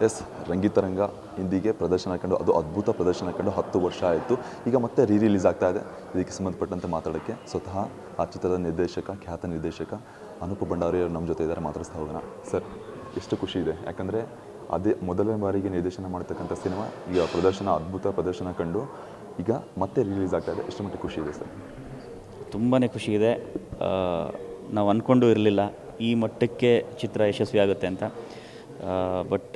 S, Rangitaranga ಇಂದಿಗೆ ಪ್ರದರ್ಶನ ಕಂಡು, ಅದು ಅದ್ಭುತ ಪ್ರದರ್ಶನ ಕಂಡು 10 ವರ್ಷ ಆಯಿತು. ಈಗ ಮತ್ತೆ ರಿಲೀಸ್ ಆಗ್ತಾ ಇದೆ. ಇದಕ್ಕೆ ಸಂಬಂಧಪಟ್ಟಂತೆ ಮಾತಾಡೋಕ್ಕೆ ಸ್ವತಃ ಆ ಚಿತ್ರದ ನಿರ್ದೇಶಕ, ಖ್ಯಾತ ನಿರ್ದೇಶಕ ಅನೂಪ್ ಭಂಡಾರಿ ಅವರು ನಮ್ಮ ಜೊತೆ ಇದ್ದಾರೆ. ಮಾತಾಡಿಸ್ತಾ ಹೋಗೋಣ. ಸರ್, ಎಷ್ಟು ಖುಷಿ ಇದೆ, ಯಾಕಂದರೆ ಅದೇ ಮೊದಲನೇ ಬಾರಿಗೆ ನಿರ್ದೇಶನ ಮಾಡ್ತಕ್ಕಂಥ ಸಿನಿಮಾ ಈಗ ಅದ್ಭುತ ಪ್ರದರ್ಶನ ಕಂಡು ಈಗ ಮತ್ತೆ ರಿಲೀಸ್ ಆಗ್ತಾ ಇದೆ. ಎಷ್ಟು ಮಟ್ಟಿಗೆ ಖುಷಿ ಇದೆ ಸರ್? ತುಂಬಾ ಖುಷಿ ಇದೆ. ನಾವು ಅಂದ್ಕೊಂಡು ಇರಲಿಲ್ಲ ಈ ಮಟ್ಟಕ್ಕೆ ಚಿತ್ರ ಯಶಸ್ವಿ ಆಗುತ್ತೆ ಅಂತ. ಬಟ್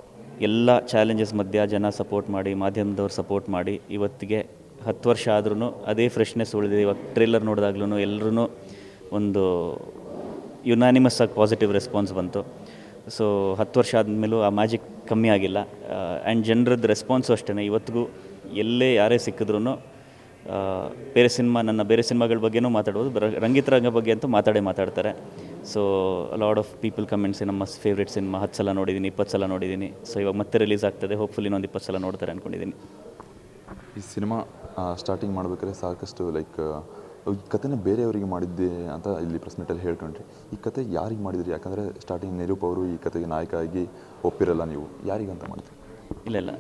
ಎಲ್ಲ ಚಾಲೆಂಜಸ್ ಮಧ್ಯ ಜನ ಸಪೋರ್ಟ್ ಮಾಡಿ, ಮಾಧ್ಯಮದವ್ರು ಸಪೋರ್ಟ್ ಮಾಡಿ ಇವತ್ತಿಗೆ 10 ವರ್ಷ ಆದ್ರೂ ಅದೇ ಫ್ರೆಶ್ನೆಸ್ ಉಳಿದಿದೆ. ಇವಾಗ ಟ್ರೇಲರ್ ನೋಡಿದಾಗ್ಲೂ ಎಲ್ಲರೂ ಒಂದು ಯುನಾನಿಮಸ್ ಆಗಿ ಪಾಸಿಟಿವ್ ರೆಸ್ಪಾನ್ಸ್ ಬಂತು. ಸೊ 10 ವರ್ಷ ಆದಮೇಲೂ ಆ ಮ್ಯಾಜಿಕ್ ಕಮ್ಮಿ ಆಗಿಲ್ಲ. ಆ್ಯಂಡ್ ಜನರದ್ದು ರೆಸ್ಪಾನ್ಸು ಅಷ್ಟೇ. ಇವತ್ತಿಗೂ ಎಲ್ಲೇ ಯಾರೇ ಸಿಕ್ಕಿದ್ರೂ ನನ್ನ ಬೇರೆ ಸಿನಿಮಾಗಳ ಬಗ್ಗೆನೂ ಮಾತಾಡ್ಬೋದು, ರಂಗಿತರಂಗ ಬಗ್ಗೆ ಅಂತೂ ಮಾತಾಡ್ತಾರೆ. So lot of people comments, ನಮ್ಮ ಫೇವ್ರೇಟ್ ಸಿನಿಮಾ 10 ಸಲ ನೋಡಿದ್ದೀನಿ, 20 ಸಲ ನೋಡಿದ್ದೀನಿ. ಸೊ ಇವಾಗ ಮತ್ತೆ ರಿಲೀಸ್ ಆಗ್ತದೆ, ಹೋಪ್ಫುಲಿ ಇನ್ನೊಂದು 20 ಸಲ ನೋಡ್ತಾರೆ ಅಂದ್ಕೊಂಡಿದ್ದೀನಿ. ಈ ಸಿನಿಮಾ ಸ್ಟಾರ್ಟಿಂಗ್ ಮಾಡಬೇಕಾದ್ರೆ ಸಾಕಷ್ಟು ಈ ಕಥೆನ ಬೇರೆಯವರಿಗೆ ಮಾಡಿದ್ದೆ ಅಂತ ಇಲ್ಲಿ ಪ್ರೆಸ್ ಮೀಟಲ್ಲಿ ಹೇಳ್ಕೊಂಡ್ರಿ. ಈ ಕತೆ ಯಾರಿಗೆ ಮಾಡಿದ್ರಿ? ಯಾಕಂದರೆ ಸ್ಟಾರ್ಟಿಂಗ್ ನಿರೂಪ್ ಅವರು ಈ ಕತೆಗೆ ನಾಯಕ ಆಗಿ ಒಪ್ಪಿರಲ್ಲ, ನೀವು ಯಾರಿಗಂತ ಮಾಡಿದ್ರಿ? ಇಲ್ಲ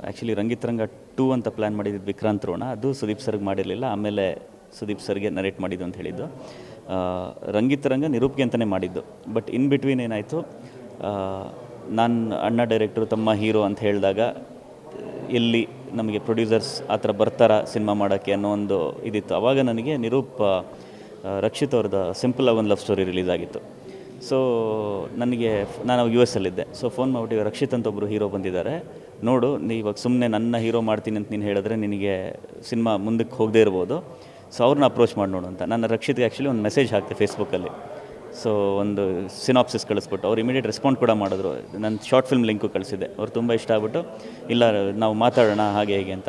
ಆ್ಯಕ್ಚುಲಿ ರಂಗಿತರಂಗ 2 ಅಂತ ಪ್ಲ್ಯಾನ್ ಮಾಡಿದ್ದು ವಿಕ್ರಾಂತ್ ರೋಣ. ಅದು ಸುದೀಪ್ ಸರ್ಗೆ ಮಾಡಿರಲಿಲ್ಲ, ಆಮೇಲೆ ಸುದೀಪ್ ಸರ್ಗೆ ನರೇಟ್ ಮಾಡಿದ್ದು ಅಂತ ಹೇಳಿದ್ದು. ರಂಗಿತರಂಗ ನಿರೂಪ್ಗೆ ಅಂತಲೇ ಮಾಡಿದ್ದು. ಬಟ್ ಇನ್ ಬಿಟ್ವೀನ್ ಏನಾಯಿತು, ನಾನು ಅಣ್ಣ ಡೈರೆಕ್ಟ್ರು, ತಮ್ಮ ಹೀರೋ ಅಂತ ಹೇಳಿದಾಗ ಎಲ್ಲಿ ನಮಗೆ ಪ್ರೊಡ್ಯೂಸರ್ಸ್ ಆ ಥರ ಬರ್ತಾರಾ ಸಿನಿಮಾ ಮಾಡೋಕ್ಕೆ ಅನ್ನೋ ಒಂದು ಇದಿತ್ತು. ಆವಾಗ ನನಗೆ ನಿರೂಪ್ ರಕ್ಷಿತ್ ಅವ್ರದ್ದು ಸಿಂಪಲ್ ಆಗಿ ಒಂದು ಲವ್ ಸ್ಟೋರಿ ರಿಲೀಸ್ ಆಗಿತ್ತು. ಸೊ ನಾನು US ಅಲ್ಲಿದ್ದೆ. ಸೊ ಫೋನ್ ಮಾಡಿಬಿಟ್ಟು, ರಕ್ಷಿತ್ ಅಂತ ಒಬ್ಬರು ಹೀರೋ ಬಂದಿದ್ದಾರೆ, ನೋಡು ಇವಾಗ ಸುಮ್ಮನೆ ನನ್ನ ಹೀರೋ ಮಾಡ್ತೀನಿ ಅಂತ ನೀನು ಹೇಳಿದ್ರೆ ನಿನಗೆ ಸಿನಿಮಾ ಮುಂದಕ್ಕೆ ಹೋಗದೇ ಇರ್ಬೋದು. ಸೊ ಅವ್ರನ್ನ ಅಪ್ರೋಚ್ ಮಾಡಿ ನೋಡು ಅಂತ. ನಾನು ರಕ್ಷಿತ್ಗೆ ಆ್ಯಕ್ಚುಲಿ ಒಂದು ಮೆಸೇಜ್ ಹಾಕ್ತೆ ಫೇಸ್ಬುಕ್ಕಲ್ಲಿ. ಸೊ ಒಂದು ಸಿನಾಪ್ಸಿಸ್ ಕಳಿಸ್ಬಿಟ್ಟು ಅವ್ರು ಇಮಿಡಿಯೇಟ್ ರೆಸ್ಪಾಂಡ್ ಕೂಡ ಮಾಡಿದ್ರು. ನನ್ನ ಶಾರ್ಟ್ ಫಿಲ್ಮ್ ಲಿಂಕು ಕಳಿಸಿದ್ದೆ. ಅವ್ರು ತುಂಬ ಇಷ್ಟ ಆಗ್ಬಿಟ್ಟು, ಇಲ್ಲ ನಾವು ಮಾತಾಡೋಣ ಹಾಗೆ ಹೇಗೆ ಅಂತ.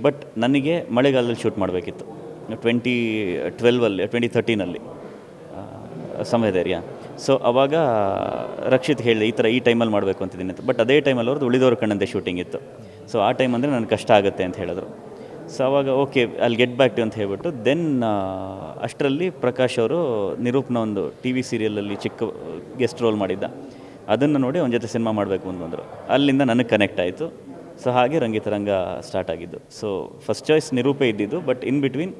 ಬಟ್ ನನಗೆ ಮಳೆಗಾಲದಲ್ಲಿ ಶೂಟ್ ಮಾಡಬೇಕಿತ್ತು, 2013 ಸಮಯಧೈರ್ಯ. ಸೊ ಅವಾಗ ರಕ್ಷಿತ್ ಹೇಳಿದೆ, ಈ ಟೈಮಲ್ಲಿ ಮಾಡಬೇಕು ಅಂತಿದ್ದೀನಿ ಅಂತ. ಬಟ್ ಅದೇ ಟೈಮಲ್ಲಿ ಅವ್ರದ್ದು ಉಳಿದವ್ರ ಕಣ್ಣಂತೆ ಶೂಟಿಂಗ್ ಇತ್ತು. ಸೊ ಆ ಟೈಮ್ ಅಂದರೆ ನನಗೆ ಕಷ್ಟ ಆಗುತ್ತೆ ಅಂತ ಹೇಳಿದ್ರು. ಸೊ ಅವಾಗ ಓಕೆ, ಅಲ್ಲಿ ಗೆಟ್ ಬ್ಯಾಕ್ ಟು ಅಂತ ಹೇಳ್ಬಿಟ್ಟು ದೆನ್ ಅಷ್ಟರಲ್ಲಿ ಪ್ರಕಾಶ್ ಅವರು ನಿರೂಪ್ನ ಒಂದು TV ಸೀರಿಯಲಲ್ಲಿ ಚಿಕ್ಕ ಗೆಸ್ಟ್ ರೋಲ್ ಮಾಡಿದ್ದ. ಅದನ್ನು ನೋಡಿ ಅವನ ಜೊತೆ ಸಿನಿಮಾ ಮಾಡಬೇಕು ಅಂತ ಬಂದರು. ಅಲ್ಲಿಂದ ನನಗೆ ಕನೆಕ್ಟ್ ಆಯಿತು. ಸೊ ಹಾಗೆ ರಂಗಿತರಂಗ ಸ್ಟಾರ್ಟ್ ಆಗಿದ್ದು. ಸೊ ಫಸ್ಟ್ ಚಾಯ್ಸ್ ನಿರೂಪೇ ಇದ್ದಿದ್ದು. ಬಟ್ ಇನ್ ಬಿಟ್ವೀನ್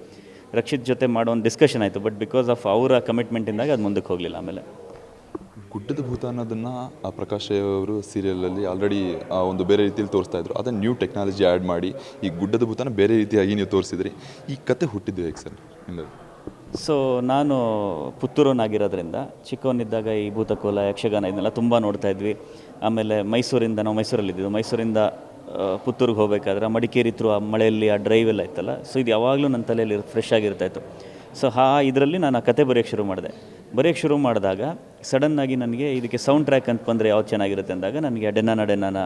ರಕ್ಷಿತ್ ಜೊತೆ ಮಾಡೋ ಒಂದು ಡಿಸ್ಕಷನ್ ಆಯಿತು. ಬಟ್ ಬಿಕಾಸ್ ಆಫ್ ಅವರ ಕಮಿಟ್ಮೆಂಟಿಂದಾಗ ಅದು ಮುಂದಕ್ಕೆ ಹೋಗಲಿಲ್ಲ. ಆಮೇಲೆ ಗುಡ್ಡದ ಭೂತ ಅನ್ನೋದನ್ನು ಪ್ರಕಾಶ್ ಅವರು ಸೀರಿಯಲಲ್ಲಿ ಆಲ್ರೆಡಿ ಒಂದು ಬೇರೆ ರೀತಿಯಲ್ಲಿ ತೋರಿಸ್ತಾ ಇದ್ರು. ಅದನ್ನು ನ್ಯೂ ಟೆಕ್ನಾಲಜಿ ಆ್ಯಡ್ ಮಾಡಿ ಈ ಗುಡ್ಡದ ಭೂತನ ಬೇರೆ ರೀತಿಯಾಗಿ ನೀವು ತೋರಿಸಿದ್ರಿ. ಈ ಕತೆ ಹುಟ್ಟಿದ್ದು ಹೇಗೆ ಸರ್? ಸೊ ನಾನು ಪುತ್ತೂರವನಾಗಿರೋದ್ರಿಂದ ಚಿಕ್ಕವನಿದ್ದಾಗ ಈ ಭೂತಕೋಲ, ಯಕ್ಷಗಾನ ಇದನ್ನೆಲ್ಲ ತುಂಬ ನೋಡ್ತಾ ಇದ್ವಿ. ಆಮೇಲೆ ನಾವು ಮೈಸೂರಲ್ಲಿದ್ದಿದ್ದು. ಮೈಸೂರಿಂದ ಪುತ್ತೂರಿಗೆ ಹೋಗಬೇಕಾದ್ರೆ ಮಡಿಕೇರಿ ಥ್ರೂ ಆ ಮಳೆಯಲ್ಲಿ ಆ ಡ್ರೈವ್ ಎಲ್ಲ ಇತ್ತಲ್ಲ. ಸೊ ಇದು ಯಾವಾಗಲೂ ನನ್ನ ತಲೆಯಲ್ಲಿ ಫ್ರೆಶ್ ಆಗಿರ್ತಾಯಿತ್ತು. ಸೊ ಇದರಲ್ಲಿ ನಾನು ಆ ಕತೆ ಬರೆಯೋಕ್ಕೆ ಶುರು ಮಾಡಿದಾಗ ಸಡನ್ನಾಗಿ ನನಗೆ ಇದಕ್ಕೆ ಸೌಂಡ್ ಟ್ರ್ಯಾಕ್ ಅಂತ ಬಂದರೆ ಯಾವ್ದು ಚೆನ್ನಾಗಿರುತ್ತೆ ಅಂದಾಗ ನನಗೆ ಡೆನ್ನಾನ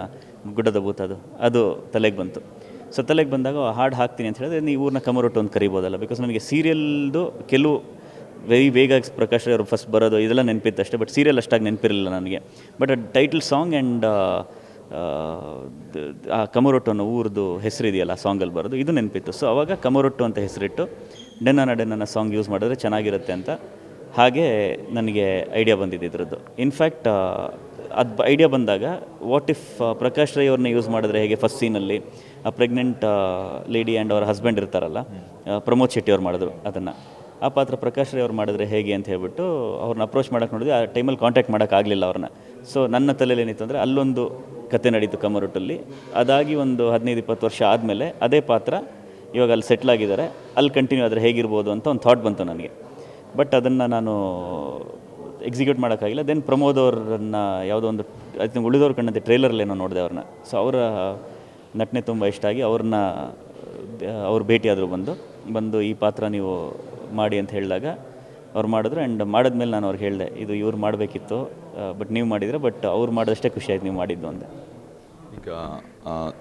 ಗುಡ್ಡದ ಭೂತ ಅದು ತಲೆಗೆ ಬಂತು. ಸೊ ತಲೆಗೆ ಬಂದಾಗ ಹಾಡು ಹಾಕ್ತೀನಿ ಅಂತ ಹೇಳಿದ್ರೆ, ನೀವು ಊರನ್ನ ಕಮರೊಟ್ಟು ಅಂತ ಕರಿಬೋದಲ್ಲ. ಬಿಕಾಸ್ ನನಗೆ ಸೀರಿಯಲ್ದು ಕೆಲವು ಬೇಗ ಪ್ರಕಾಶ್ ಅವರು ಫಸ್ಟ್ ಬರೋದು ಇದೆಲ್ಲ ನೆನಪಿತ್ತು ಅಷ್ಟೇ. ಬಟ್ ಸೀರಿಯಲ್ ಅಷ್ಟಾಗಿ ನೆನಪಿರಲಿಲ್ಲ ನನಗೆ. ಬಟ್ ಟೈಟಲ್ ಸಾಂಗ್ ಆ್ಯಂಡ್ ಆ ಕಮರೊಟ್ಟು ಅನ್ನೋ ಊರದ್ದು ಹೆಸರಿದೆಯಲ್ಲ ಸಾಂಗಲ್ಲಿ ಬರೋದು, ಇದು ನೆನಪಿತ್ತು. ಸೊ ಅವಾಗ ಕಮರೊಟ್ಟು ಅಂತ ಹೆಸರಿಟ್ಟು ಡೆನ್ನಾನ ಸಾಂಗ್ ಯೂಸ್ ಮಾಡಿದ್ರೆ ಚೆನ್ನಾಗಿರುತ್ತೆ ಅಂತ ಹಾಗೆ ನನಗೆ ಐಡಿಯಾ ಬಂದಿದ್ದು ಇದ್ರದ್ದು. ಇನ್ಫ್ಯಾಕ್ಟ್ ಅದು ಐಡಿಯಾ ಬಂದಾಗ ವಾಟ್ ಇಫ್ ಪ್ರಕಾಶ್ ರೈ ಅವ್ರನ್ನ ಯೂಸ್ ಮಾಡಿದ್ರೆ ಹೇಗೆ, ಫಸ್ಟ್ ಸೀನಲ್ಲಿ ಆ ಪ್ರೆಗ್ನೆಂಟ್ ಲೇಡಿ ಆ್ಯಂಡ್ ಅವ್ರ ಹಸ್ಬೆಂಡ್ ಇರ್ತಾರಲ್ಲ, ಪ್ರಮೋದ್ ಶೆಟ್ಟಿ ಅವ್ರು ಮಾಡಿದ್ರು ಅದನ್ನು. ಆ ಪಾತ್ರ ಪ್ರಕಾಶ್ ರೈ ಅವ್ರು ಮಾಡಿದ್ರೆ ಹೇಗೆ ಅಂತ ಹೇಳ್ಬಿಟ್ಟು ಅವ್ರನ್ನ ಅಪ್ರೋಚ್ ಮಾಡೋಕ್ಕೆ ನೋಡಿದ್ವಿ. ಆ ಟೈಮಲ್ಲಿ ಕಾಂಟ್ಯಾಕ್ಟ್ ಮಾಡೋಕ್ಕಾಗಲಿಲ್ಲ ಅವ್ರನ್ನ. ಸೊ ನನ್ನ ತಲೆಯಲ್ಲಿ ಏನಿತ್ತು ಅಂದರೆ ಅಲ್ಲೊಂದು ಕತೆ ನಡೀತು ಕಮರೊಟ್ಟಲ್ಲಿ. ಅದಾಗಿ ಒಂದು 15-20 ವರ್ಷ ಆದಮೇಲೆ ಅದೇ ಪಾತ್ರ ಇವಾಗ ಅಲ್ಲಿ ಸೆಟ್ಲಾಗಿದ್ದಾರೆ, ಅಲ್ಲಿ ಕಂಟಿನ್ಯೂ ಆದರೆ ಹೇಗಿರ್ಬೋದು ಅಂತ ಒಂದು ಥಾಟ್ ಬಂತು ನನಗೆ. ಬಟ್ ಅದನ್ನು ನಾನು ಎಕ್ಸಿಕ್ಯೂಟ್ ಮಾಡೋಕ್ಕಾಗಿಲ್ಲ. ದೆನ್ ಪ್ರಮೋದ್ ಅವ್ರನ್ನ ಯಾವುದೋ ಒಂದು ಉಳಿದವ್ರ ಕಣ್ಣಂತೆ ಟ್ರೇಲರ್ಲೇನೋ ನೋಡಿದೆ ಅವ್ರನ್ನ. ಸೊ ಅವರ ನಟನೆ ತುಂಬ ಇಷ್ಟ ಆಗಿ ಅವ್ರು ಭೇಟಿಯಾದರು, ಬಂದು ಈ ಪಾತ್ರ ನೀವು ಮಾಡಿ ಅಂತ ಹೇಳಿದಾಗ ಅವ್ರು ಮಾಡಿದ್ರು. ಆ್ಯಂಡ್ ಮಾಡಿದ್ಮೇಲೆ ನಾನು ಅವ್ರಿಗೆ ಹೇಳಿದೆ, ಇದು ಇವ್ರು ಮಾಡಬೇಕಿತ್ತು, ಬಟ್ ನೀವು ಮಾಡಿದರೆ, ಬಟ್ ಅವ್ರು ಮಾಡಿದಷ್ಟೇ ಖುಷಿ ಆಯ್ತು ನೀವು ಮಾಡಿದ್ದು ಅಂದೆ. ಈಗ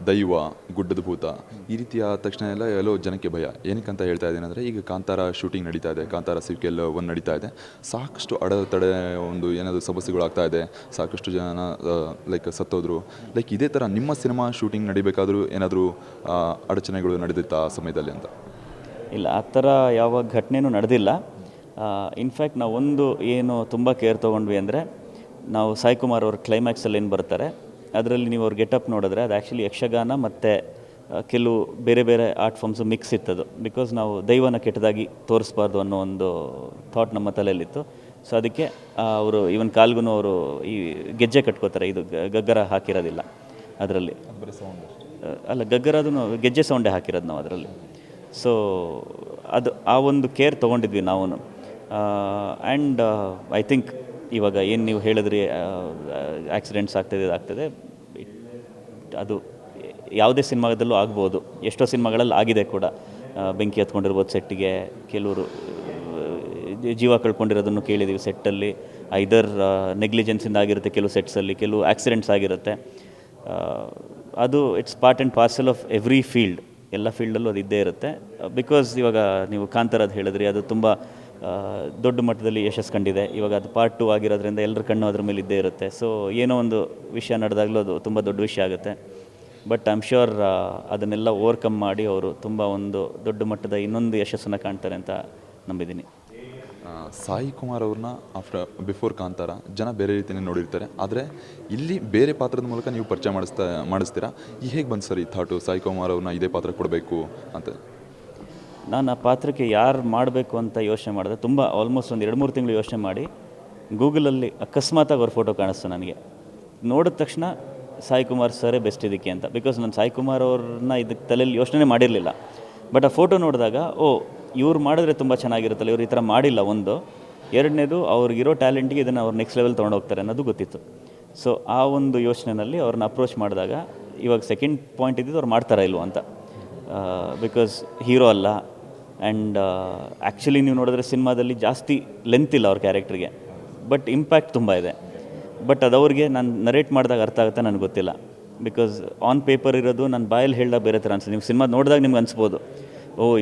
ದೈವ, ಗುಡ್ಡದ ಭೂತ ಈ ರೀತಿಯ ತಕ್ಷಣ ಎಲ್ಲೋ ಜನಕ್ಕೆ ಭಯ. ಏನಕ್ಕಂತ ಹೇಳ್ತಾ ಇದ್ದೀನಿ ಅಂದರೆ, ಈಗ ಕಾಂತಾರ ಶೂಟಿಂಗ್ ನಡೀತಾ ಇದೆ, ಕಾಂತಾರ ಸಿಕ್ಕೆಲ್ಲ ಒಂದು ನಡೀತಾ ಇದೆ. ಸಾಕಷ್ಟು ಅಡೆತಡೆ ಒಂದು ಏನಾದರೂ ಸಮಸ್ಯೆಗಳಾಗ್ತಾ ಇದೆ, ಸಾಕಷ್ಟು ಜನ ಸತ್ತೋದ್ರು. ಇದೇ ಥರ ನಿಮ್ಮ ಸಿನಿಮಾ ಶೂಟಿಂಗ್ ನಡಿಬೇಕಾದ್ರೂ ಏನಾದರೂ ಅಡಚಣೆಗಳು ನಡೆದಿತ್ತಾ ಆ ಸಮಯದಲ್ಲಿ ಅಂತ? ಇಲ್ಲ, ಆ ಥರ ಯಾವ ಘಟನೆಯೂ ನಡೆದಿಲ್ಲ. ಇನ್ಫ್ಯಾಕ್ಟ್ ನಾವು ಒಂದು ಏನು ತುಂಬ ಕೇರ್ ತೊಗೊಂಡ್ವಿ ಅಂದರೆ, ನಾವು ಸಾಯಿ ಕುಮಾರ್ ಅವ್ರ ಕ್ಲೈಮ್ಯಾಕ್ಸಲ್ಲಿ ಏನು ಬರ್ತಾರೆ, ಅದರಲ್ಲಿ ನೀವು ಅವ್ರ ಗೆಟಪ್ ನೋಡಿದ್ರೆ ಅದು ಆ್ಯಕ್ಚುಲಿ ಯಕ್ಷಗಾನ ಮತ್ತು ಕೆಲವು ಬೇರೆ ಬೇರೆ ಆರ್ಟ್ ಫಾರ್ಮ್ಸು ಮಿಕ್ಸ್ ಇತ್ತದು. ಬಿಕಾಸ್ ನಾವು ದೈವನ ಕೆಟ್ಟದಾಗಿ ತೋರಿಸ್ಬಾರ್ದು ಅನ್ನೋ ಒಂದು ಥಾಟ್ ನಮ್ಮ ತಲೆಯಲ್ಲಿತ್ತು. ಸೊ ಅದಕ್ಕೆ ಅವರು ಈವನ್ ಕಾಲ್ಗೂ ಅವರು ಈ ಗೆಜ್ಜೆ ಕಟ್ಕೋತಾರೆ, ಇದು ಗಗ್ಗರ ಹಾಕಿರೋದಿಲ್ಲ ಅದರಲ್ಲಿ. ಅಲ್ಲ, ಗಗ್ಗರದು ಗೆಜ್ಜೆ ಸೌಂಡೇ ಹಾಕಿರೋದು ನಾವು ಅದರಲ್ಲಿ. ಸೊ ಅದು ಆ ಒಂದು ಕೇರ್ ತೊಗೊಂಡಿದ್ವಿ ನಾವು. ಆ್ಯಂಡ್ ಐ ಥಿಂಕ್ ಇವಾಗ ಏನು ನೀವು ಹೇಳಿದ್ರಿ ಆಕ್ಸಿಡೆಂಟ್ಸ್ ಆಗ್ತದೆ, ಅದು ಯಾವುದೇ ಸಿನಿಮಾದಲ್ಲೂ ಆಗ್ಬೋದು, ಎಷ್ಟೋ ಸಿನಿಮಾಗಳಲ್ಲಿ ಆಗಿದೆ ಕೂಡ. ಬೆಂಕಿ ಹತ್ಕೊಂಡಿರ್ಬೋದು ಸೆಟ್ಟಿಗೆ, ಕೆಲವರು ಜೀವ ಕಳ್ಕೊಂಡಿರೋದನ್ನು ಕೇಳಿದ್ದೀವಿ ಸೆಟ್ಟಲ್ಲಿ. ಐದರ್ ನೆಗ್ಲಿಜೆನ್ಸಿಂದ ಆಗಿರುತ್ತೆ ಕೆಲವು ಸೆಟ್ಸಲ್ಲಿ, ಕೆಲವು ಆಕ್ಸಿಡೆಂಟ್ಸ್ ಆಗಿರುತ್ತೆ. ಅದು it's part and parcel of every field, ಎಲ್ಲ ಫೀಲ್ಡಲ್ಲೂ ಅದು ಇದ್ದೇ ಇರುತ್ತೆ. ಬಿಕಾಸ್ ಇವಾಗ ನೀವು ಕಾಂತಾರದ್ದು ಹೇಳಿದ್ರಿ, ಅದು ತುಂಬ ದೊಡ್ಡ ಮಟ್ಟದಲ್ಲಿ ಯಶಸ್ಸು ಕಂಡಿದೆ. ಇವಾಗ ಅದು ಪಾರ್ಟ್ 2 ಆಗಿರೋದ್ರಿಂದ ಎಲ್ಲರ ಕಣ್ಣು ಅದ್ರ ಮೇಲೆ ಇದ್ದೇ ಇರುತ್ತೆ. ಸೊ ಏನೋ ಒಂದು ವಿಷಯ ನಡೆದಾಗಲೂ ಅದು ತುಂಬ ದೊಡ್ಡ ವಿಷಯ ಆಗುತ್ತೆ. ಬಟ್ ಐ ಆಮ್ ಶ್ಯೂರ್ ಅದನ್ನೆಲ್ಲ ಓವರ್ಕಮ್ ಮಾಡಿ ಅವರು ತುಂಬ ಒಂದು ದೊಡ್ಡ ಮಟ್ಟದ ಇನ್ನೊಂದು ಯಶಸ್ಸನ್ನು ಕಾಣ್ತಾರೆ ಅಂತ ನಂಬಿದ್ದೀನಿ. ಸಾಯಿ ಕುಮಾರ್ ಅವ್ರನ್ನ ಬಿಫೋರ್ ಕಾಂತಾರ ಜನ ಬೇರೆ ರೀತಿಯೇ ನೋಡಿರ್ತಾರೆ, ಆದರೆ ಇಲ್ಲಿ ಬೇರೆ ಪಾತ್ರದ ಮೂಲಕ ನೀವು ಪರಿಚಯ ಮಾಡಿಸ್ತೀರಾ. ಈ ಹೇಗೆ ಬಂತು ಸರ್ ಈ ಥಾಟು, ಸಾಯಿ ಕುಮಾರ್ ಅವ್ರನ್ನ ಇದೇ ಪಾತ್ರ ಕೊಡಬೇಕು ಅಂತ? ನಾನು ಆ ಪಾತ್ರಕ್ಕೆ ಯಾರು ಮಾಡಬೇಕು ಅಂತ ಯೋಚನೆ ಮಾಡಿದೆ. ತುಂಬ ಆಲ್ಮೋಸ್ಟ್ ಒಂದು 2-3 ತಿಂಗಳು ಯೋಚನೆ ಮಾಡಿ ಗೂಗಲಲ್ಲಿ ಅಕಸ್ಮಾತಾಗಿ ಅವ್ರ ಫೋಟೋ ಕಾಣಿಸ್ತು ನನಗೆ. ನೋಡಿದ ತಕ್ಷಣ ಸಾಯಿ ಕುಮಾರ್ ಸರೇ ಬೆಸ್ಟ್ ಇದಕ್ಕೆ ಅಂತ. ಬಿಕಾಸ್ ನಾನು ಸಾಯಿ ಕುಮಾರ್ ಅವ್ರನ್ನ ಇದಕ್ಕೆ ತಲೆಯಲ್ಲಿ ಯೋಚನೆ ಮಾಡಿರಲಿಲ್ಲ. ಬಟ್ ಆ ಫೋಟೋ ನೋಡಿದಾಗ ಇವ್ರು ಮಾಡಿದ್ರೆ ತುಂಬ ಚೆನ್ನಾಗಿರುತ್ತಲ್ಲ, ಇವ್ರು ಈ ಥರ ಮಾಡಿಲ್ಲ ಒಂದು. ಎರಡನೇದು, ಅವ್ರಿಗಿರೋ ಟ್ಯಾಲೆಂಟಿಗೆ ಇದನ್ನು ಅವ್ರು ನೆಕ್ಸ್ಟ್ ಲೆವೆಲ್ ತೊಗೊಂಡೋಗ್ತಾರೆ ಅನ್ನೋದು ಗೊತ್ತಿತ್ತು. ಸೊ ಆ ಒಂದು ಯೋಚನೆಯಲ್ಲಿ ಅವ್ರನ್ನ ಅಪ್ರೋಚ್ ಮಾಡಿದಾಗ ಇವಾಗ ಸೆಕೆಂಡ್ ಪಾಯಿಂಟ್ ಇದ್ದಿದ್ದು ಅವ್ರು ಮಾಡ್ತಾರಾ ಇಲ್ವೋ ಅಂತ. ಬಿಕಾಸ್ ಹೀರೋ ಅಲ್ಲ. ಆ್ಯಂಡ್ ಆ್ಯಕ್ಚುಲಿ ನೀವು ನೋಡಿದ್ರೆ ಸಿನಿಮಾದಲ್ಲಿ ಜಾಸ್ತಿ ಲೆಂತ್ ಇಲ್ಲ ಅವ್ರ ಕ್ಯಾರೆಕ್ಟ್ರಿಗೆ, ಬಟ್ ಇಂಪ್ಯಾಕ್ಟ್ ತುಂಬ ಇದೆ. ಬಟ್ ಅದು ಅವ್ರಿಗೆ ನಾನು ನರೇಟ್ ಮಾಡಿದಾಗ ಅರ್ಥ ಆಗುತ್ತೆ ನನಗೆ ಗೊತ್ತಿಲ್ಲ. ಬಿಕಾಸ್ ಆನ್ ಪೇಪರ್ ಇರೋದು ನನ್ನ ಬಾಯಲ್ಲಿ ಹೇಳಿದಾಗ ಬೇರೆ ಥರ ಅನ್ಸುತ್ತೆ. ನೀವು ಸಿನಿಮಾ ನೋಡಿದಾಗ ನಿಮ್ಗೆ ಅನಿಸ್ಬೋದು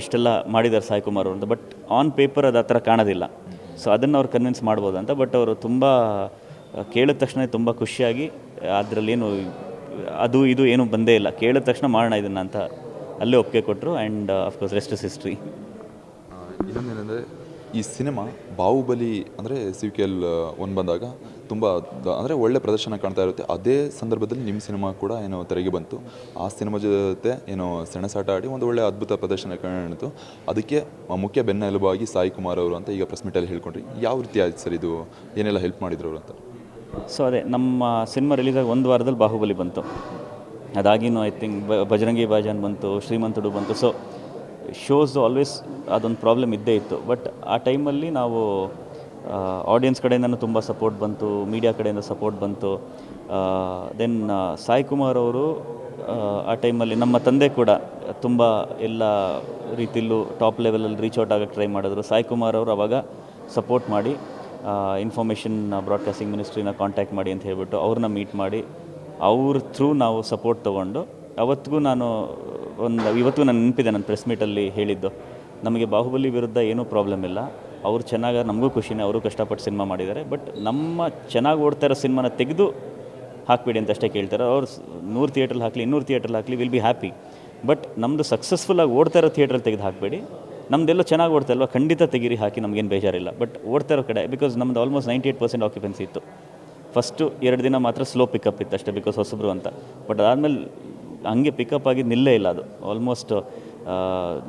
ಇಷ್ಟೆಲ್ಲ ಮಾಡಿದ್ದಾರೆ ಸಾಯಿ ಕುಮಾರ್ ಅವರು ಅಂತ. ಬಟ್ ಆನ್ ಪೇಪರ್ ಅದು ಆ ಥರ ಕಾಣೋದಿಲ್ಲ. ಸೊ ಅದನ್ನು ಅವ್ರು ಕನ್ವಿನ್ಸ್ ಮಾಡ್ಬೋದು ಅಂತ. ಬಟ್ ಅವರು ತುಂಬ ಕೇಳಿದ ತಕ್ಷಣ ತುಂಬ ಖುಷಿಯಾಗಿ, ಅದರಲ್ಲೇನು ಅದು ಇದು ಏನೂ ಬಂದೇ ಇಲ್ಲ, ಕೇಳಿದ ತಕ್ಷಣ ಮಾಡೋಣ ಇದನ್ನು ಅಂತ ಅಲ್ಲೇ ಒಪ್ಪಿಗೆ ಕೊಟ್ಟರು. And of course rest is history. ಇನ್ನೊಂದೇನೆಂದರೆ, ಈ ಸಿನಿಮಾ ಬಾಹುಬಲಿ ಅಂದರೆ CVKL 1 ಬಂದಾಗ ತುಂಬ ಅಂದರೆ ಒಳ್ಳೆ ಪ್ರದರ್ಶನ ಕಾಣ್ತಾ ಇರುತ್ತೆ. ಅದೇ ಸಂದರ್ಭದಲ್ಲಿ ನಿಮ್ಮ ಸಿನಿಮಾ ಕೂಡ ಏನೋ ತೆರೆಗೆ ಬಂತು. ಆ ಸಿನಿಮಾ ಜೊತೆ ಏನೋ ಸೆಣಸಾಟ ಆಡಿ ಒಂದು ಒಳ್ಳೆ ಅದ್ಭುತ ಪ್ರದರ್ಶನ ಕಾಣಿತು. ಅದಕ್ಕೆ ಮುಖ್ಯ ಬೆನ್ನೆಲುಬಾಗಿ ಸಾಯಿ ಕುಮಾರ್ ಅವರು ಅಂತ ಈಗ ಪ್ರೆಸ್ ಮೀಟಲ್ಲಿ ಹೇಳ್ಕೊಂಡ್ರಿ. ಯಾವ ರೀತಿ ಆಯ್ತು ಸರ್ ಇದು, ಏನೆಲ್ಲ ಹೆಲ್ಪ್ ಮಾಡಿದ್ರು ಅವರು ಅಂತ? ಸೊ ಅದೇ ನಮ್ಮ ಸಿನಿಮಾ ರಿಲೀಸ್ ಆಗಿ 1 ವಾರದಲ್ಲಿ ಬಾಹುಬಲಿ ಬಂತು. ಅದಾಗಿನೂ ಐ ಥಿಂಕ್ ಬಜರಂಗಿ ಭಾಯ್ಜಾನ್ ಬಂತು, ಶ್ರೀಮಂತುಡು ಬಂತು. ಸೊ ಶೋಸ್ ಆಲ್ವೇಸ್ ಅದೊಂದು ಪ್ರಾಬ್ಲಮ್ ಇದ್ದೇ ಇತ್ತು. ಬಟ್ ಆ ಟೈಮಲ್ಲಿ ನಾವು ಆಡಿಯನ್ಸ್ ಕಡೆಯಿಂದನೂ ತುಂಬ ಸಪೋರ್ಟ್ ಬಂತು, ಮೀಡಿಯಾ ಕಡೆಯಿಂದ ಸಪೋರ್ಟ್ ಬಂತು. ದೆನ್ ಸಾಯಿ ಕುಮಾರ್ ಅವರು ಆ ಟೈಮಲ್ಲಿ, ನಮ್ಮ ತಂದೆ ಕೂಡ ತುಂಬ ಎಲ್ಲ ರೀತಿಯಲ್ಲೂ ಟಾಪ್ ಲೆವೆಲಲ್ಲಿ ರೀಚ್ ಔಟ್ ಆಗೋಕ್ಕೆ ಟ್ರೈ ಮಾಡಿದ್ರು. ಸಾಯಿ ಕುಮಾರ್ ಅವರು ಅವಾಗ ಸಪೋರ್ಟ್ ಮಾಡಿ ಇನ್ಫಾರ್ಮೇಷನ್ ಬ್ರಾಡ್ಕಾಸ್ಟಿಂಗ್ ಮಿನಿಸ್ಟ್ರಿನ ಕಾಂಟ್ಯಾಕ್ಟ್ ಮಾಡಿ ಅಂತ ಹೇಳ್ಬಿಟ್ಟು ಅವ್ರನ್ನ ಮೀಟ್ ಮಾಡಿ ಅವ್ರ ಥ್ರೂ ನಾವು ಸಪೋರ್ಟ್ ತೊಗೊಂಡು ಅವತ್ತಿಗೂ ನಾನು ಇವತ್ತು ನಾನು ನೆನಪಿದೆ, ನಾನು ಪ್ರೆಸ್ ಮೀಟಲ್ಲಿ ಹೇಳಿದ್ದು, ನಮಗೆ ಬಾಹುಬಲಿ ವಿರುದ್ಧ ಏನೂ ಪ್ರಾಬ್ಲಮ್ ಇಲ್ಲ, ಅವ್ರು ಚೆನ್ನಾಗಿ, ನಮಗೂ ಖುಷಿನೇ, ಅವರು ಕಷ್ಟಪಟ್ಟು ಸಿನಿಮಾ ಮಾಡಿದ್ದಾರೆ. ಬಟ್ ನಮ್ಮ ಚೆನ್ನಾಗಿ ಓಡ್ತಾ ಇರೋ ಸಿನಿಮಾನ ತೆಗೆದು ಹಾಕಬೇಡಿ ಅಂತ ಅಷ್ಟೇ ಕೇಳ್ತಾರೆ. ಅವ್ರು 100 ಥಿಯೇಟ್ರಲ್ಲಿ ಹಾಕಲಿ, 200 ಥಿಯೇಟ್ರಲ್ಲಿ ಹಾಕಲಿ, ವಿಲ್ ಬಿ ಹ್ಯಾಪಿ. ಬಟ್ ನಮ್ಮದು ಸಕ್ಸಸ್ಫುಲ್ಲಾಗಿ ಓಡ್ತಾ ಇರೋ ಥಿಯೇಟ್ರಲ್ಲಿ ತೆಗೆದು ಹಾಕಬೇಡಿ. ನಮ್ಮದೆಲ್ಲ ಚೆನ್ನಾಗಿ ಓಡ್ತಾ ಇಲ್ವಾ, ಖಂಡಿತ ತೆಗೀರಿ, ಹಾಕಿ, ನಮಗೇನು ಬೇಜಾರಿಲ್ಲ. ಬಟ್ ಓಡ್ತಾ ಇರೋ ಕಡೆ, ಬಿಕಾಸ್ ನಮ್ಮದು ಆಲ್ಮೋಸ್ಟ್ 98% ಆಕ್ಯುಪೆನ್ಸಿ ಇತ್ತು. ಫಸ್ಟು 2 ದಿನ ಮಾತ್ರ ಸ್ಲೋ ಪಿಕಪ್ ಇತ್ತು ಅಷ್ಟೇ, ಬಿಕಾಸ್ ಹೊಸಬ್ರು ಅಂತ. ಬಟ್ ಅದಾದಮೇಲೆ ಹಂಗೆ ಪಿಕಪ್ ಆಗಿ ನಿಲ್ಲೇ ಇಲ್ಲ ಅದು. ಆಲ್ಮೋಸ್ಟ್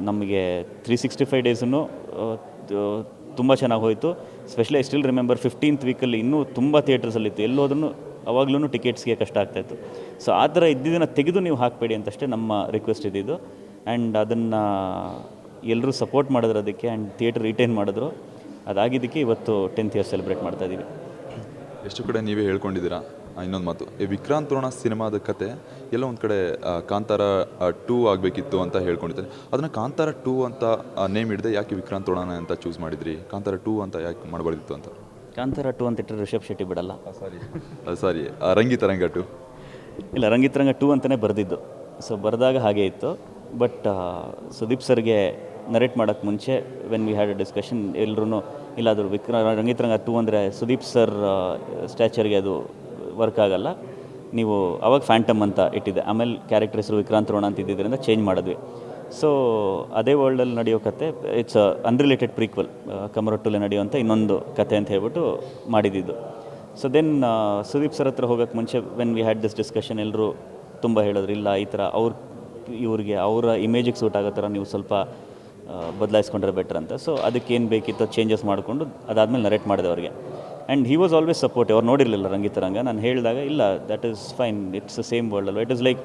ನಮಗೆ 365 ಡೇಸನ್ನು ತುಂಬ ಚೆನ್ನಾಗಿ ಹೋಯಿತು. Specially I still remember 15th ವೀಕಲ್ಲಿ ಇನ್ನೂ ತುಂಬ ಥಿಯೇಟರ್ಸಲ್ಲಿತ್ತು, ಎಲ್ಲೋದ್ರೂ ಅವಾಗ್ಲೂ ಟಿಕೆಟ್ಸ್ಗೆ ಕಷ್ಟ ಆಗ್ತಾಯಿತ್ತು. ಸೊ ಆ ಥರ ಇದ್ದಿದ್ದನ್ನು ತೆಗೆದು ನೀವು ಹಾಕಬೇಡಿ ಅಂತಷ್ಟೇ ನಮ್ಮ ರಿಕ್ವೆಸ್ಟ್ ಇದ್ದಿದ್ದು. ಆ್ಯಂಡ್ ಅದನ್ನು ಎಲ್ಲರೂ ಸಪೋರ್ಟ್ ಮಾಡಿದ್ರು ಅದಕ್ಕೆ. ಆ್ಯಂಡ್ ಥಿಯೇಟರ್ ರಿಟೈನ್ ಮಾಡಿದ್ರು. ಅದಾಗಿದ್ದಕ್ಕೆ ಇವತ್ತು 10th ಇಯರ್ ಸೆಲೆಬ್ರೇಟ್ ಮಾಡ್ತಾಯಿದ್ದೀವಿ. ಎಷ್ಟು ಕಡೆ ನೀವೇ ಹೇಳ್ಕೊಂಡಿದ್ದೀರಾ. ಇನ್ನೊಂದು ಮಾತು, ಈ ವಿಕ್ರಾಂತ್ ರೋಣ ಸಿನಿಮಾದ ಕತೆ ಎಲ್ಲ ಒಂದು ಕಡೆ ಕಾಂತಾರ 2 ಆಗಬೇಕಿತ್ತು ಅಂತ ಹೇಳ್ಕೊಂಡಿದ್ದಾರೆ. ಅದನ್ನು ಕಾಂತಾರ 2 ಅಂತ ನೇಮ್ ಹಿಡಿದೆ, ಯಾಕೆ ವಿಕ್ರಾಂತ್ ರೋಣ ಅಂತ ಚೂಸ್ ಮಾಡಿದ್ರಿ? ಕಾಂತಾರ 2 ಅಂತ ಯಾಕೆ ಮಾಡಬಾರ್ದಿತ್ತು ಅಂತ? ಕಾಂತಾರ 2 ಅಂತ ಇಟ್ಟರೆ ರಿಷಬ್ ಶೆಟ್ಟಿ ಬಿಡಲ್ಲ. ಸಾರಿ, ರಂಗಿತರಂಗ 2 ಇಲ್ಲ, ರಂಗಿತರಂಗ 2 ಅಂತಲೇ ಬರೆದಿದ್ದು. ಸೊ ಬರೆದಾಗ ಹಾಗೆ ಇತ್ತು. ಬಟ್ ಸುದೀಪ್ ಸರ್ಗೆ ನರೇಟ್ ಮಾಡೋಕ್ಕೆ ಮುಂಚೆ when we had a discussion, ಎಲ್ಲರೂ ಇಲ್ಲ ಅದು ರಂಗಿತರಂಗ 2 ಅಂದರೆ ಸುದೀಪ್ ಸರ್ ಸ್ಟ್ಯಾಚರ್ಗೆ ಅದು ವರ್ಕ್ ಆಗಲ್ಲ, ನೀವು ಅವಾಗ ಫ್ಯಾಂಟಮ್ ಅಂತ ಇಟ್ಟಿದ್ದೆ. ಆಮೇಲೆ ಕ್ಯಾರೆಕ್ಟರ್ ಹೆಸರು ವಿಕ್ರಾಂತ್ ರೋಣ ಅಂತ ಇದ್ದಿದ್ದರಿಂದ ಚೇಂಜ್ ಮಾಡಿದ್ವಿ. ಸೊ ಅದೇ ವರ್ಲ್ಡಲ್ಲಿ ನಡೆಯೋ ಕತೆ, ಇಟ್ಸ್ ಅನ್ರಿಲೇಟೆಡ್ ಪ್ರೀಕ್ವಲ್, ಕಮರೊಟ್ಟಲ್ಲಿ ನಡೆಯುವಂಥ ಇನ್ನೊಂದು ಕತೆ ಅಂತ ಹೇಳ್ಬಿಟ್ಟು ಮಾಡಿದ್ದು. ಸೊ ದೆನ್ ಸುದೀಪ್ ಸರ್ ಹತ್ರ ಹೋಗೋಕ್ಕೆ ಮುಂಚೆ when we had this discussion ಎಲ್ಲರೂ ತುಂಬ ಹೇಳಿದ್ರು, ಇಲ್ಲ ಈ ಥರ ಇವ್ರಿಗೆ ಅವರ ಇಮೇಜಿಗೆ ಸೂಟ್ ಆಗೋ ಥರ ನೀವು ಸ್ವಲ್ಪ ಬದಲಾಯಿಸ್ಕೊಂಡ್ರೆ ಬೆಟ್ರ್ ಅಂತ. ಸೊ ಅದಕ್ಕೇನು ಬೇಕಿತ್ತು ಚೇಂಜಸ್ ಮಾಡಿಕೊಂಡು ಅದಾದಮೇಲೆ ನರೇಟ್ ಮಾಡಿದೆ ಅವ್ರಿಗೆ. And he was always supportive. ಅವ್ರು ನೋಡಿರಲಿಲ್ಲ ರಂಗಿತರಂಗ. ನಾನು ಹೇಳಿದಾಗ ಇಲ್ಲ that is fine, it's same world ಅಲ್ವ. ಇಟ್ ಇಸ್ ಲೈಕ್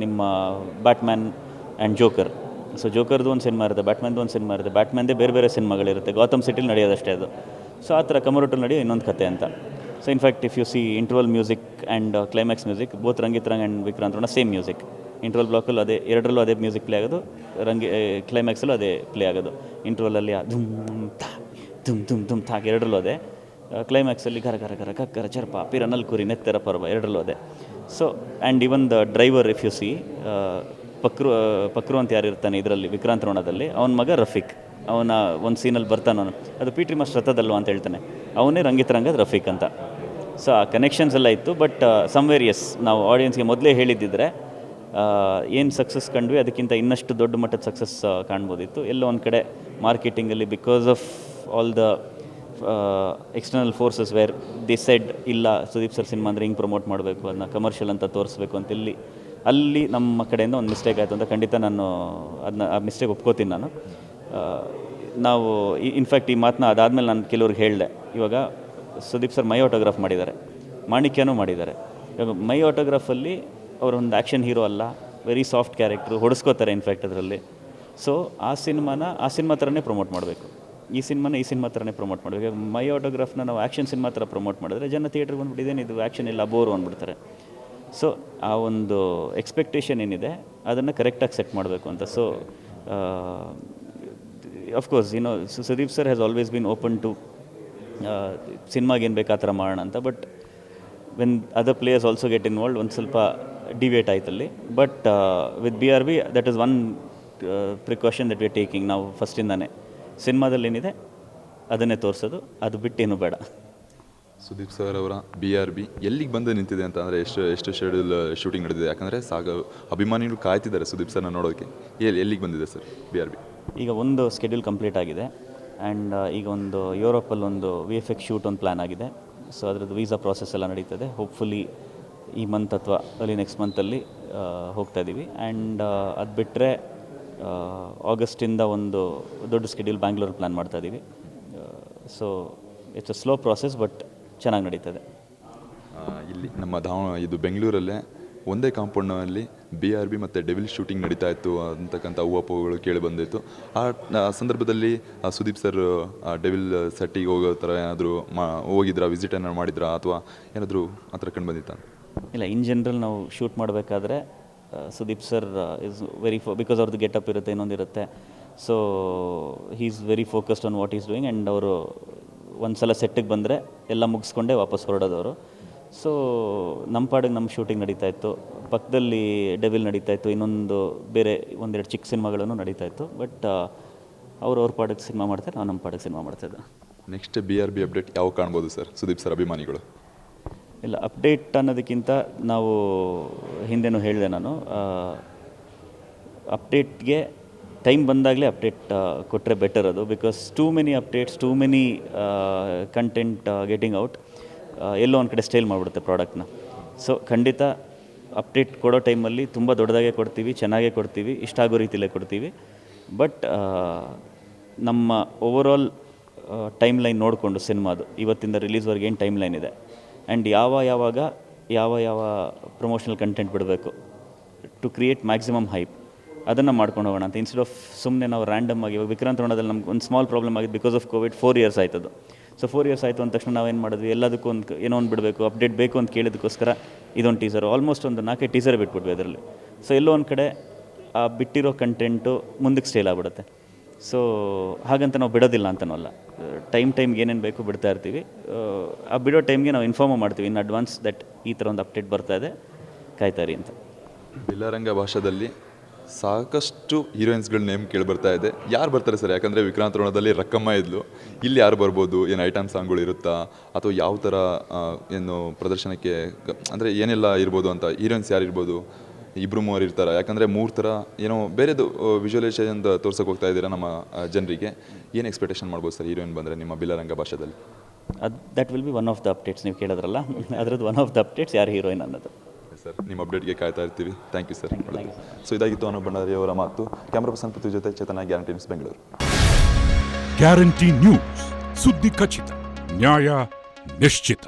ನಿಮ್ಮ ಬ್ಯಾಟ್ಮ್ಯಾನ್ ಆ್ಯಂಡ್ ಜೋಕರ್. ಸೊ ಜೋಕರ್ದು ಒಂದು ಸಿನಿಮಾ ಇರುತ್ತೆ, ಬ್ಯಾಟ್ಮ್ಯಾನ್ದು ಒಂದು ಸಿನಿಮಾ ಇರುತ್ತೆ, ಬ್ಯಾಟ್ಮ್ಯಾನ್ದೇ ಬೇರೆ ಬೇರೆ ಸಿನಿಮಾಗಳಿರುತ್ತೆ, ಗಾಥಮ್ ಸಿಟಿಲಿ ನಡೆಯೋದಷ್ಟೇ ಅದು. ಸೊ ಆ ಥರ ಕಮರೋಟಲ್ಲಿ ನಡೆಯೋ ಇನ್ನೊಂದು ಕತೆ ಅಂತ. So in fact if you see interval music and climax music both Rangitaranga and Vikrant Rona same music. Interval ಬ್ಲಾಕಲ್ಲೂ ಅದೇ, ಎರಡರಲ್ಲೂ ಅದೇ ಮ್ಯೂಸಿಕ್ ಪ್ಲೇ ಆಗೋದು, ಕ್ಲೈಮ್ಯಾಕ್ಸಲ್ಲೂ ಅದೇ ಪ್ಲೇ ಆಗೋದು. ಇಂಟರ್ವಲಲ್ಲಿ ಧುಮ್ ಥಾ ಧುಮ್ ಧುಮ್ ಧುಮ್ ಥಾಕ್ ಎರಡರಲ್ಲೂ ಅದೇ, ಕ್ಲೈಮ್ಯಾಕ್ಸಲ್ಲಿ ಕರ ಕರ ಕರ ಕಕ್ಕರ ಚರ್ಪ ಪಿರನಲ್ ಕುರಿ ನೆತ್ತರ ಪರ್ವ ಎರಡರಲ್ಲೂ ಅದೇ. So and even the driver if you see Pakru ಅಂತ ಯಾರು ಇರ್ತಾನೆ ಇದರಲ್ಲಿ ವಿಕ್ರಾಂತ್ ರೋಣದಲ್ಲಿ, ಅವನ ಮಗ ರಫೀಕ್, ಅವನ ಒಂದು ಸೀನಲ್ಲಿ ಬರ್ತಾನೆ ಅವನು, ಅದು ಪಿ ಟಿ ಮಾಸ್ಟರ್ ರಥದಲ್ವ ಅಂತ ಹೇಳ್ತಾನೆ, ಅವನೇ ರಂಗಿತರಂಗದ ರಫೀಕ್ ಅಂತ. ಸೊ ಆ ಕನೆಕ್ಷನ್ಸ್ ಎಲ್ಲ ಇತ್ತು. ಬಟ್ ಸಮ್ವೇರ್ ಎಸ್, ನಾವು ಆಡಿಯನ್ಸ್ಗೆ ಮೊದಲೇ ಹೇಳಿದ್ದಿದ್ರೆ ಏನು ಸಕ್ಸಸ್ ಕಂಡ್ವಿ ಅದಕ್ಕಿಂತ ಇನ್ನಷ್ಟು ದೊಡ್ಡ ಮಟ್ಟದ ಸಕ್ಸಸ್ ಕಾಣ್ಬೋದಿತ್ತು. ಎಲ್ಲೋ ಒಂದು ಕಡೆ ಮಾರ್ಕೆಟಿಂಗಲ್ಲಿ because of all the external forces where they said ಇಲ್ಲ ಸುದೀಪ್ ಸರ್ ಸಿನಿಮಾ ಅಂದರೆ ಹಿಂಗೆ ಪ್ರಮೋಟ್ ಮಾಡಬೇಕು, ಅದನ್ನ ಕಮರ್ಷಿಯಲ್ ಅಂತ ತೋರಿಸ್ಬೇಕು ಅಂತ ಅಲ್ಲಿ ನಮ್ಮ ಕಡೆಯಿಂದ ಒಂದು ಮಿಸ್ಟೇಕ್ ಆಯಿತು ಅಂತ ಖಂಡಿತ ನಾನು ಆ ಮಿಸ್ಟೇಕ್ ಒಪ್ಕೋತೀನಿ ನಾನು. ನಾವು ಇನ್ಫ್ಯಾಕ್ಟ್ ಈ ಮಾತನ್ನ ಅದಾದಮೇಲೆ ನಾನು ಕೆಲವ್ರಿಗೆ ಹೇಳಿದೆ. ಇವಾಗ ಸುದೀಪ್ ಸರ್ ಮೈ ಆಟೋಗ್ರಾಫ್ ಮಾಡಿದ್ದಾರೆ, ಮಾಣಿಕ್ಯನೂ ಮಾಡಿದ್ದಾರೆ. ಇವಾಗ ಮೈ ಆಟೋಗ್ರಾಫಲ್ಲಿ ಅವರೊಂದು ಆ್ಯಕ್ಷನ್ ಹೀರೋ ಅಲ್ಲ, ವೆರಿ ಸಾಫ್ಟ್ ಕ್ಯಾರೆಕ್ಟ್ರು, ಹೊಡೆಸ್ಕೋತಾರೆ ಇನ್ಫ್ಯಾಕ್ಟ್ ಅದರಲ್ಲಿ. ಸೊ ಆ ಸಿನಿಮಾ ಥರನೇ ಪ್ರಮೋಟ್ ಮಾಡಬೇಕು, ಈ ಸಿನಿಮಾ ಥರನೇ ಪ್ರಮೋಟ್ ಮಾಡಬೇಕು. ಮೈ ಆಟೋಗ್ರಾಫ್ನ ನಾವು ಆ್ಯಕ್ಷನ್ ಸಿನಿಮಾ ಥರ ಪ್ರಮೋಟ್ ಮಾಡಿದ್ರೆ ಜನ ಥಿಯೇಟ್ರಿಗೆ ಬಂದುಬಿಟ್ಟಿದ್ದೇನೆ ಇದು ಆ್ಯಕ್ಷನ್ ಇಲ್ಲ ಬೋರು ಅಂದ್ಬಿಡ್ತಾರೆ. ಸೊ ಆ ಒಂದು ಎಕ್ಸ್ಪೆಕ್ಟೇಷನ್ ಏನಿದೆ ಅದನ್ನು ಕರೆಕ್ಟಾಗಿ ಸೆಟ್ ಮಾಡಬೇಕು ಅಂತ. So of course Sudeep sir has always been open to ಸಿನಿಮಾಗೆ ಏನು ಬೇಕು ಆ ಥರ ಮಾಡೋಣ ಅಂತ. But when other players also get involved ಒಂದು ಸ್ವಲ್ಪ ಡಿವೇಟ್ ಆಯ್ತಲ್ಲಿ. But with BRB that is one precaution that we are taking. ನಾವು ಫಸ್ಟಿಂದಾನೆ ಸಿನಿಮಾದಲ್ಲಿ ಏನಿದೆ ಅದನ್ನೇ ತೋರಿಸೋದು, ಅದು ಬಿಟ್ಟೇನು ಬೇಡ. ಸುದೀಪ್ ಸರ್ ಅವರ BRB ಎಲ್ಲಿಗೆ ಬಂದು ನಿಂತಿದೆ ಅಂತ ಅಂದರೆ ಎಷ್ಟು ಶೆಡ್ಯೂಲ್ ಶೂಟಿಂಗ್ ನಡೆದಿದೆ? ಯಾಕಂದರೆ ಅಭಿಮಾನಿಗಳು ಕಾಯ್ತಿದ್ದಾರೆ ಸುದೀಪ್ ಸರ್ನ ನೋಡೋಕ್ಕೆ. ಎಲ್ಲಿಗೆ ಬಂದಿದೆ ಸರ್ BRB? ಈಗ ಒಂದು ಸ್ಕೆಡ್ಯೂಲ್ ಕಂಪ್ಲೀಟ್ ಆಗಿದೆ ಆ್ಯಂಡ್ ಈಗ ಒಂದು ಯುರೋಪಲ್ಲಿ ಒಂದು VFX ಶೂಟ್ ಒಂದು ಪ್ಲ್ಯಾನ್ ಆಗಿದೆ. ಸೊ ಅದರದ್ದು ವೀಸಾ ಪ್ರಾಸೆಸ್ ಎಲ್ಲ ನಡೀತದೆ. ಹೋಪ್ಫುಲಿ ಈ ಮಂತ್ ಅಥವಾ ಅಲ್ಲಿ ನೆಕ್ಸ್ಟ್ ಮಂತಲ್ಲಿ ಹೋಗ್ತಾ ಇದ್ದೀವಿ. ಆ್ಯಂಡ್ ಅದು ಬಿಟ್ಟರೆ ಆಗಸ್ಟಿಂದ ಒಂದು ದೊಡ್ಡ ಸ್ಕೆಡ್ಯೂಲ್ ಬ್ಯಾಂಗ್ಳೂರ್ ಪ್ಲ್ಯಾನ್ ಮಾಡ್ತಾ ಇದ್ದೀವಿ. So it's a slow process but ಚೆನ್ನಾಗಿ ನಡೀತದೆ. ಇಲ್ಲಿ ನಮ್ಮ ಇದು ಬೆಂಗಳೂರಲ್ಲೇ ಒಂದೇ ಕಾಂಪೌಂಡ್ನಲ್ಲಿ BRB ಮತ್ತು ಡೆವಿಲ್ ಶೂಟಿಂಗ್ ನಡೀತಾ ಇತ್ತು ಅಂತಕ್ಕಂಥ ಊಹಾಪೋಹಗಳು ಕೇಳಿ ಬಂದಿತ್ತು. ಆ ಸಂದರ್ಭದಲ್ಲಿ ಸುದೀಪ್ ಸರ್ ಡೆವಿಲ್ ಸೆಟ್ಟಿಗೆ ಹೋಗೋ ಥರ ಏನಾದರೂ ಹೋಗಿದ್ರಾ, ವಿಸಿಟ್ ಏನಾದ್ರು ಮಾಡಿದ್ರಾ, ಅಥವಾ ಏನಾದರೂ ಆ ಥರ ಕಂಡು ಬಂದಿತ್ತಾ? ಇಲ್ಲ, ಇನ್ ಜನರಲ್ ನಾವು ಶೂಟ್ ಮಾಡಬೇಕಾದ್ರೆ Sudeep sir is very because ಅವ್ರದ್ದು ಗೆಟಪ್ ಇರುತ್ತೆ, ಇನ್ನೊಂದಿರುತ್ತೆ. So he is very focused on what is doing. And ಅವರು ಒಂದು ಸಲ ಸೆಟ್ಟಿಗೆ ಬಂದರೆ ಎಲ್ಲ ಮುಗಿಸ್ಕೊಂಡೇ ವಾಪಸ್ ಹೊರಡೋದವರು. ಸೊ ನಮ್ಮ ಪಾಡಿಗೆ ನಮ್ಮ ಶೂಟಿಂಗ್ ನಡೀತಾಯಿತ್ತು, ಪಕ್ಕದಲ್ಲಿ ಡೆವಿಲ್ ನಡೀತಾಯಿತ್ತು, ಇನ್ನೊಂದು ಬೇರೆ ಒಂದೆರಡು ಚಿಕ್ಕ ಸಿನಿಮಾಗಳನ್ನು ನಡೀತಾಯಿತ್ತು. ಬಟ್ ಅವ್ರ ಪಾಡಿಗೆ ಸಿನಿಮಾ ಮಾಡ್ತಾರೆ, ನಾವು ನಮ್ಮ ಪಾಡಿಗೆ ಸಿನಿಮಾ ಮಾಡ್ತಾಯಿದ್ದೆ. ನೆಕ್ಸ್ಟ್ BRB ಅಪ್ಡೇಟ್ ಯಾವ ಕಾಣ್ಬೋದು ಸರ್ ಸುದೀಪ್ ಸರ್ ಅಭಿಮಾನಿಗಳು? ಇಲ್ಲ, ಅಪ್ಡೇಟ್ ಅನ್ನೋದಕ್ಕಿಂತ ನಾವು ಹಿಂದೆನೂ ಹೇಳಿದೆ ನಾನು, ಅಪ್ಡೇಟ್ಗೆ ಟೈಮ್ ಬಂದಾಗಲೇ ಅಪ್ಡೇಟ್ ಕೊಟ್ಟರೆ ಬೆಟರ್ ಅದು. Because too many updates, too many content getting out ಎಲ್ಲೋ ಒಂದು ಕಡೆ ಸ್ಟೈಲ್ ಮಾಡಿಬಿಡುತ್ತೆ ಪ್ರಾಡಕ್ಟ್ನ. ಸೊ ಖಂಡಿತ ಅಪ್ಡೇಟ್ ಕೊಡೋ ಟೈಮಲ್ಲಿ ತುಂಬ ದೊಡ್ಡದಾಗೆ ಕೊಡ್ತೀವಿ, ಚೆನ್ನಾಗೇ ಕೊಡ್ತೀವಿ, ಇಷ್ಟ ಆಗೋ ರೀತಿಯಲ್ಲೇ ಕೊಡ್ತೀವಿ. ಬಟ್ ನಮ್ಮ ಓವರಾಲ್ ಟೈಮ್ ಲೈನ್ ನೋಡಿಕೊಂಡು ಸಿನಿಮಾದು ಇವತ್ತಿಂದ ರಿಲೀಸ್ವರೆಗೆ ಏನು ಟೈಮ್ ಲೈನ್ ಇದೆ ಆ್ಯಂಡ್ ಯಾವಾಗ ಯಾವ ಪ್ರಮೋಷನಲ್ ಕಂಟೆಂಟ್ ಬಿಡಬೇಕು ಟು ಕ್ರಿಯೇಟ್ ಮ್ಯಾಕ್ಸಿಮಮ್ ಹೈಪ್, ಅದನ್ನು ಮಾಡ್ಕೊಂಡು ಹೋಗೋಣ ಅಂತ. ಇನ್ಸ್ಟೆಡ್ ಆಫ್ ಸುಮ್ಮನೆ ನಾವು ರ್ಯಾಂಡಮ್ ಆಗಿ, ಇವಾಗ ವಿಕ್ರಾಂತ್ ರೋಣದಲ್ಲಿ ನಮ್ಗೆ ಒಂದು ಸ್ಮಾಲ್ ಪ್ರಾಬ್ಲಮ್ ಆಗಿದೆ ಬಿಕಾಸ್ ಆಫ್ ಕೋವಿಡ್. 4 years ಆಯ್ತದು. ಸೊ 4 years ಆಯಿತು ಅಂದ ತಕ್ಷಣ ನಾವೇನು ಮಾಡಿದ್ವಿ, ಎಲ್ಲದಕ್ಕೂ ಒಂದು ಏನೋ ಒಂದು ಬಿಡಬೇಕು, ಅಪ್ಡೇಟ್ ಬೇಕು ಅಂತ ಕೇಳಿದಕ್ಕೋಸ್ಕರ ಇದೊಂದು ಟೀಸರ್, ಆಲ್ಮೋಸ್ಟ್ ಒಂದು 4 ಟೀಸರ್ ಬಿಟ್ಬಿಟ್ವಿ ಅದರಲ್ಲಿ. ಸೊ ಎಲ್ಲೋ ಒಂದು ಕಡೆ ಆ ಬಿಟ್ಟಿರೋ ಕಂಟೆಂಟು ಮುಂದಕ್ಕೆ ಸ್ಟೇಲ್ ಆಗಿಬಿಡುತ್ತೆ. ಸೊ ಹಾಗಂತ ನಾವು ಬಿಡೋದಿಲ್ಲ ಅಂತನೂ ಅಲ್ಲ, ಟೈಮ್ಗೆ ಏನೇನು ಬೇಕು ಬಿಡ್ತಾ ಇರ್ತೀವಿ. ಆ ಬಿಡೋ ಟೈಮ್ಗೆ ನಾವು ಇನ್ಫಾರ್ಮ್ ಮಾಡ್ತೀವಿ ಇನ್ ಅಡ್ವಾನ್ಸ್ ದಟ್ ಈ ಥರ ಒಂದು ಅಪ್ಡೇಟ್ ಬರ್ತಾ ಇದೆ, ಕಾಯ್ತಾರಿ ಅಂತ. ಬಿಲ್ಲರಂಗ ಭಾಷೆಯಲ್ಲಿ ಸಾಕಷ್ಟು ಹೀರೋಯಿನ್ಸ್ಗಳ ನೇಮ್ ಕೇಳಿ ಬರ್ತಾ ಇದೆ. ಯಾರು ಬರ್ತಾರೆ ಸರ್? ಯಾಕಂದರೆ ವಿಕ್ರಾಂತ್ ರೋಣದಲ್ಲಿ ರಕ್ಕಮ್ಮ ಇದ್ಲು, ಇಲ್ಲಿ ಯಾರು ಬರ್ಬೋದು? ಏನು ಐಟಮ್ ಸಾಂಗ್ಗಳು ಇರುತ್ತಾ, ಅಥವಾ ಯಾವ ಥರ ಏನು ಪ್ರದರ್ಶನಕ್ಕೆ ಅಂದರೆ ಏನೆಲ್ಲ ಇರ್ಬೋದು ಅಂತ? ಹೀರೋಯಿನ್ಸ್ ಯಾರು ಇರ್ಬೋದು? 2-3 ಇರ್ತಾರೆ, ಯಾಕಂದರೆ 3 ಥರ ಏನೋ ಬೇರೆದು ವಿಜುವಲೈಸೇಷನ್ ತೋರ್ಸೋಕೆ ಹೋಗ್ತಾ ಇದ್ದೀರಾ ನಮ್ಮ ಜನರಿಗೆ. ಏನು ಎಕ್ಸ್ಪೆಕ್ಟೇಷನ್ ಮಾಡ್ಬೋದು ಸರ್ ಹೀರೋಯಿನ್ ಬಂದರೆ ನಿಮ್ಮ ಬಿಲ್ಲರಂಗ ಭಾಷೆಯಲ್ಲಿ? That will be one of the updates. ನೀವು ಕೇಳಿದ್ರಲ್ಲ ಅದರದ್ದು ಒನ್ ಆಫ್ ದ ಅಪ್ಡೇಟ್ಸ್ ಯಾರು ಹೀರೋಯಿನ್ ಅನ್ನೋದು. ಸರ್ ನಿಮ್ಮ ಅಪ್ಡೇಟ್ಗೆ ಕಾಯ್ತಾ ಇರ್ತೀವಿ. Thank you sir. ಸೊ ಇದಾಗಿತ್ತು ಅನೂಪ್ ಭಂಡಾರಿ ಅವರ ಮಾತು. ಕ್ಯಾಮ್ರಾ ಪರ್ಸನ್ ಪೃಥ್ವಿ ಜೊತೆ Chetana, guarantee news, Bengaluru. Guarantee news, ಸುದ್ದಿ ಖಚಿತ, ನ್ಯಾಯ ನಿಶ್ಚಿತ.